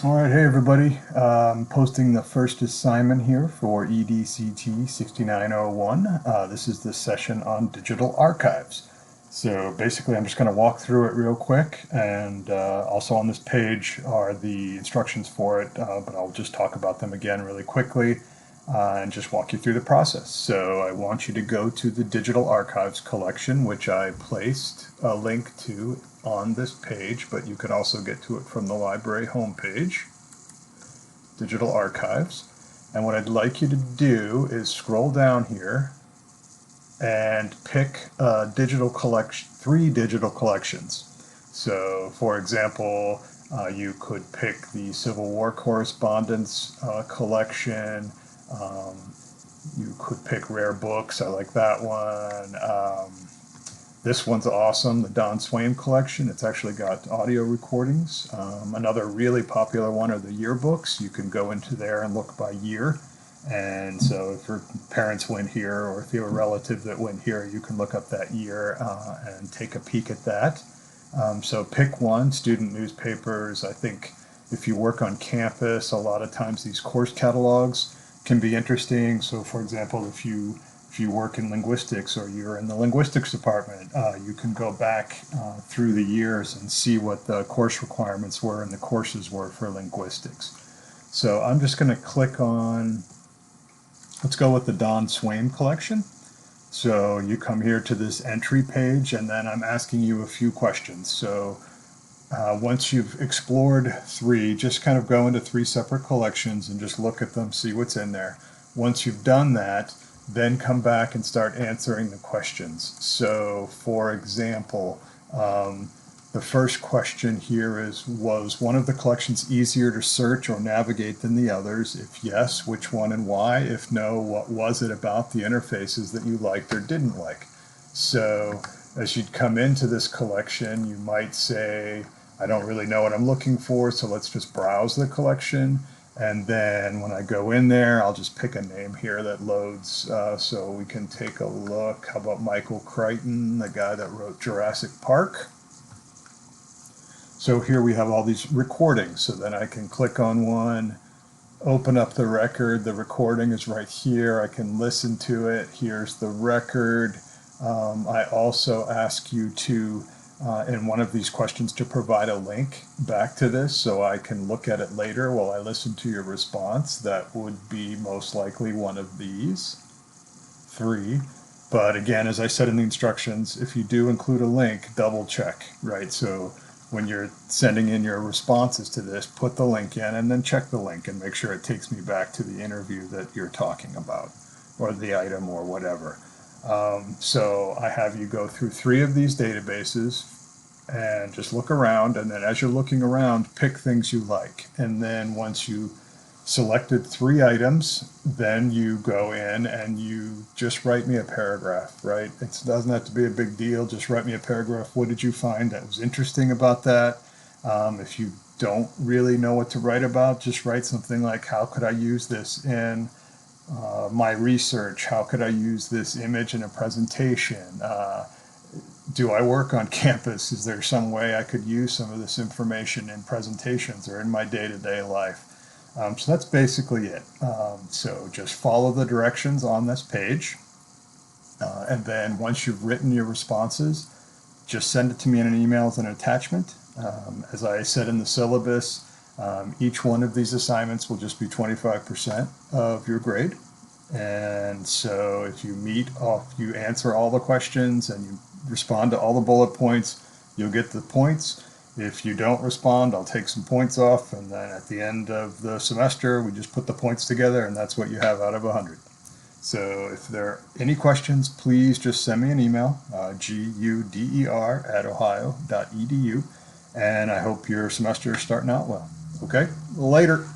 All right, hey everybody. Posting the first assignment here for EDCT 6901. This is the session on digital archives. So basically I'm just going to walk through it real quick, and also on this page are the instructions for it, but I'll just talk about them again really quickly and just walk you through the process. So I want you to go to the digital archives collection, which I placed a link to on this page, but you can also get to it from the library homepage, Digital Archives. And what I'd like you to do is scroll down here and pick three digital collections. So, for example, you could pick the Civil War correspondence collection. You could pick rare books. I like that one. This one's awesome, the Don Swaim collection. It's actually got audio recordings. Another really popular one are the yearbooks. You can go into there and look by year. And so if your parents went here, or if you have a relative that went here, you can look up that year and take a peek at that. So pick one. Student newspapers. I think if you work on campus, a lot of times these course catalogs can be interesting. So for example, if you work in linguistics or you're in the linguistics department, you can go back through the years and see what the course requirements were and the courses were for linguistics. So I'm just going to click on, let's go with the Don Swaim collection. So you come here to this entry page, and then I'm asking you a few questions. So once you've explored three, just kind of go into three separate collections and just look at them, see what's in there. Once you've done that, then come back and start answering the questions. So, for example, the first question here is, was one of the collections easier to search or navigate than the others? If yes, which one and why? If no, what was it about the interfaces that you liked or didn't like? So, as you'd come into this collection, you might say, I don't really know what I'm looking for, so let's just browse the collection. And then when I go in there, I'll just pick a name here that loads, so we can take a look. How about Michael Crichton, the guy that wrote Jurassic Park? So here we have all these recordings. So then I can click on one, open up the record. The recording is right here. I can listen to it. Here's the record. I also ask you to in one of these questions to provide a link back to this so I can look at it later while I listen to your response. That would be most likely one of these three. But again, as I said in the instructions, if you do include a link, double check, right? So when you're sending in your responses to this, put the link in and then check the link and make sure it takes me back to the interview that you're talking about, or the item, or whatever. So I have you go through three of these databases and just look around, and then as you're looking around, pick things you like. And then once you selected three items, then you go in and you just write me a paragraph, right? It doesn't have to be a big deal. Just write me a paragraph. What did you find that was interesting about that? If you don't really know what to write about, just write something like, how could I use this in my research? How could I use this image in a presentation? Do I work on campus? Is there some way I could use some of this information in presentations or in my day-to-day life? So that's basically it. So just follow the directions on this page. And then once you've written your responses, just send it to me in an email as an attachment. As I said in the syllabus, each one of these assignments will just be 25% of your grade. And so if you answer all the questions and you respond to all the bullet points, you'll get the points. If you don't respond, I'll take some points off, and then at the end of the semester, we just put the points together, and that's what you have out of 100. So if there are any questions, please just send me an email, guder@ohio.edu, and I hope your semester is starting out well. Okay, later.